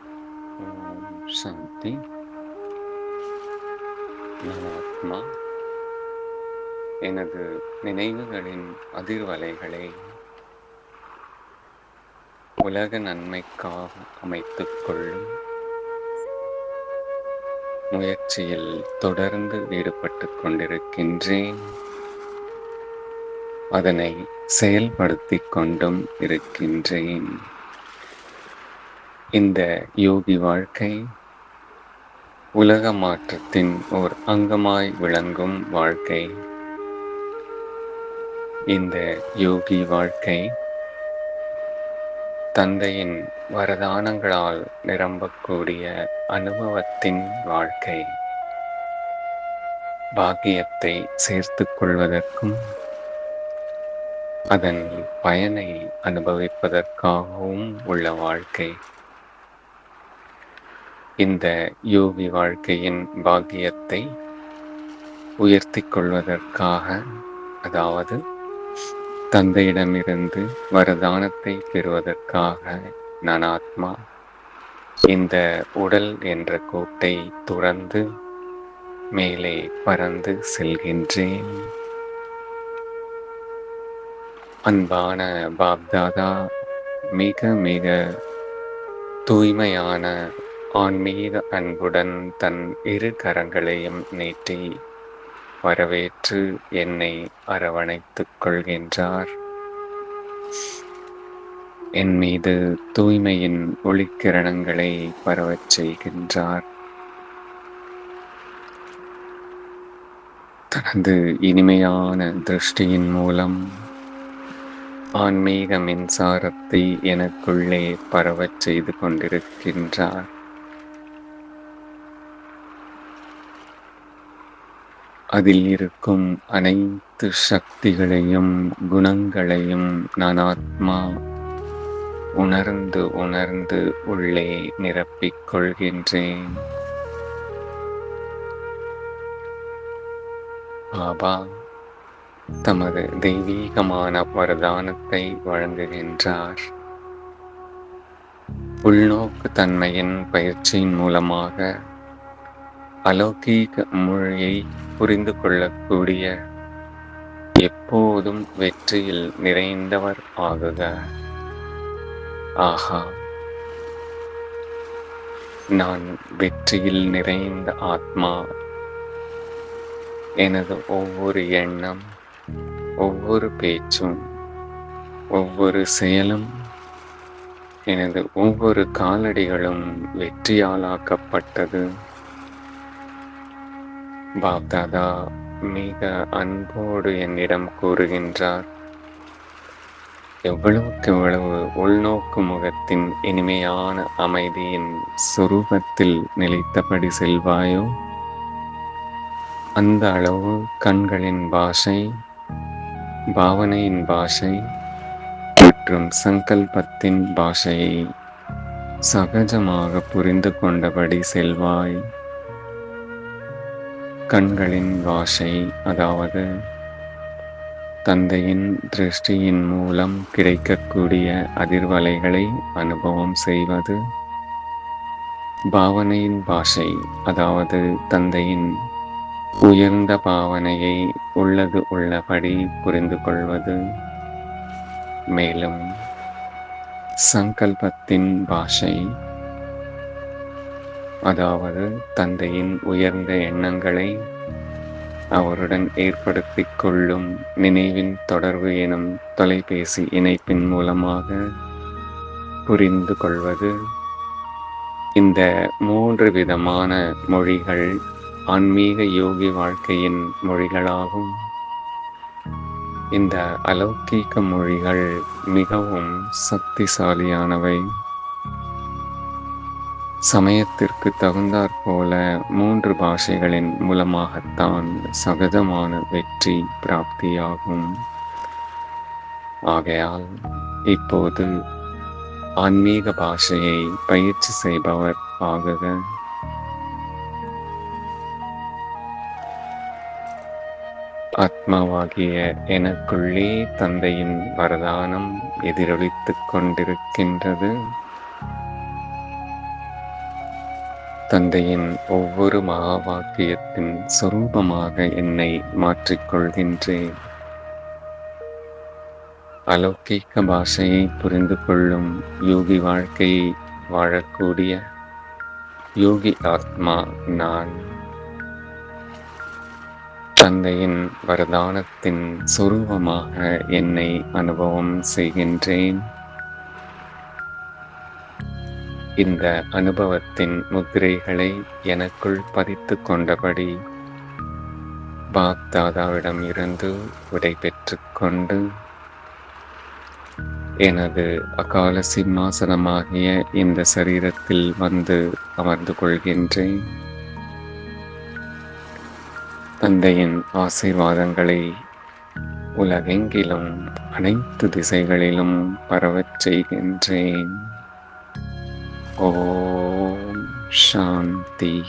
ஓம் சாந்தி. நான் ஆத்மா. எனது நினைவுகளின் அதிர்வலைகளை உலக நன்மைக்காக அமைத்துக் கொள்ளும் முயற்சியில் தொடர்ந்து ஈடுபட்டுக் கொண்டிருக்கின்றேன். அதனை செயல்படுத்திக் கொண்டும் இருக்கின்றேன். இந்த யோகி வாழ்க்கை உலக மாற்றத்தின் ஓர் அங்கமாய் விளங்கும் வாழ்க்கை. இந்த யோகி வாழ்க்கை தந்தையின் வரதானங்களால் நிரம்பக்கூடிய அனுபவத்தின் வாழ்க்கை. பாக்கியத்தை சேர்த்துக் கொள்வதற்கும் அதன் பயனை அனுபவிப்பதற்காகவும் உள்ள வாழ்க்கை. இந்த யோகி வாழ்க்கையின் பாக்கியத்தை உயர்த்திக் கொள்வதற்காக, அதாவது தந்தையிடமிருந்து வரதானத்தை பெறுவதற்காக நான் ஆத்மா இந்த உடல் என்ற கோட்டை துறந்து மேலே பறந்து செல்கின்றேன். அன்பான பாப்தாதா மிக மிக தூய்மையான ஆன்மீக அன்புடன் தன் இரு கரங்களையும் நீட்டி வரவேற்று என்னை அரவணைத்துக் கொள்கின்றார். என் மீது தூய்மையின் ஒளிக்கிரணங்களை பரவச் செய்கின்றார். தனது இனிமையான திருஷ்டியின் மூலம் ஆன்மீக மின்சாரத்தை எனக்குள்ளே பரவச் செய்து கொண்டிருக்கின்றார். அதில் இருக்கும் அனைத்து சக்திகளையும் குணங்களையும் நான் ஆத்மா உணர்ந்து உணர்ந்து உள்ளே நிரப்பிக் கொள்கின்றேன். பாபா தமது தெய்வீகமான வரதானத்தை வழங்குகின்றார். உள்நோக்கு தன்மையின் பயிற்சியின் மூலமாக அலௌகீக மொழியை புரிந்து கொள்ளக்கூடிய எப்போதும் வெற்றியில் நிறைந்தவர் ஆகுக. ஆஹா, நான் வெற்றியில் நிறைந்த ஆத்மா. எனது ஒவ்வொரு எண்ணம், ஒவ்வொரு பேச்சும், ஒவ்வொரு செயலும், எனது ஒவ்வொரு காலடிகளும் வெற்றியாலாக்கப்பட்டது. பாப்தாதா மிக அன்போடு என்னிடம் கூறுகின்றார், எவ்வளவுக்கு எவ்வளவு உள்நோக்கு முகத்தின் இனிமையான அமைதியின் சுரூபத்தில் நிலைத்தபடி செல்வாயோ, அந்த அளவு கண்களின் பாஷை, பாவனையின் பாஷை மற்றும் சங்கல்பத்தின் பாஷையை சகஜமாக புரிந்து கொண்டபடி செல்வாய். கண்களின் பாஷை, அதாவது தந்தையின் திருஷ்டியின் மூலம் கிடைக்கக்கூடிய அதிர்வலைகளை அனுபவம் செய்வது. பாவனையின் பாஷை, அதாவது தந்தையின் உயர்ந்த பாவனையை உள்ளது உள்ளபடி புரிந்து கொள்வது. மேலும் சங்கல்பத்தின் பாஷை, அதாவது தந்தையின் உயர்ந்த எண்ணங்களை அவருடன் ஏற்படுத்திக் கொள்ளும் நினைவின் தொடர்பு எனும் தொலைபேசி இணைப்பின் மூலமாக புரிந்து கொள்வது. இந்த 3 விதமான மொழிகள் ஆன்மீக யோகி வாழ்க்கையின் மொழிகளாகும். இந்த அலௌகீக மொழிகள் மிகவும் சக்திசாலியானவை. சமயத்திற்கு தகுந்தாற்போல 3 பாஷைகளின் மூலமாகத்தான் சகஜமான வெற்றி பிராப்தியாகும். ஆகையால் இப்போது ஆன்மீக பாஷையை பயிற்சி செய்பவர் ஆகுக. ஆத்மாவாகிய எனக்குள்ளே தந்தையின் வரதானம் எதிரொலித்துக் கொண்டிருக்கின்றது. தந்தையின் ஒவ்வொரு மகா வாக்கியத்தின் சொரூபமாக என்னை மாற்றிக்கொள்கின்றேன். அலௌகிக பாஷையை புரிந்து கொள்ளும் யோகி வாழ்க்கையை வாழக்கூடிய யோகி ஆத்மா நான். தந்தையின் வரதானத்தின் சொரூபமாக என்னை அனுபவம் செய்கின்றேன். இந்த அனுபவத்தின் முத்திரைகளை எனக்குள் பதித்து கொண்டபடி பாப் தாதாவிடம் இருந்து விடை பெற்று கொண்டு எனது அகால சிம்மாசனமாகிய இந்த சரீரத்தில் வந்து அமர்ந்து கொள்கின்றேன். தந்தையின் ஆசீர்வாதங்களை உலகெங்கிலும் அனைத்து திசைகளிலும் பரவச் செய்கின்றேன். ஓம் சாந்தி.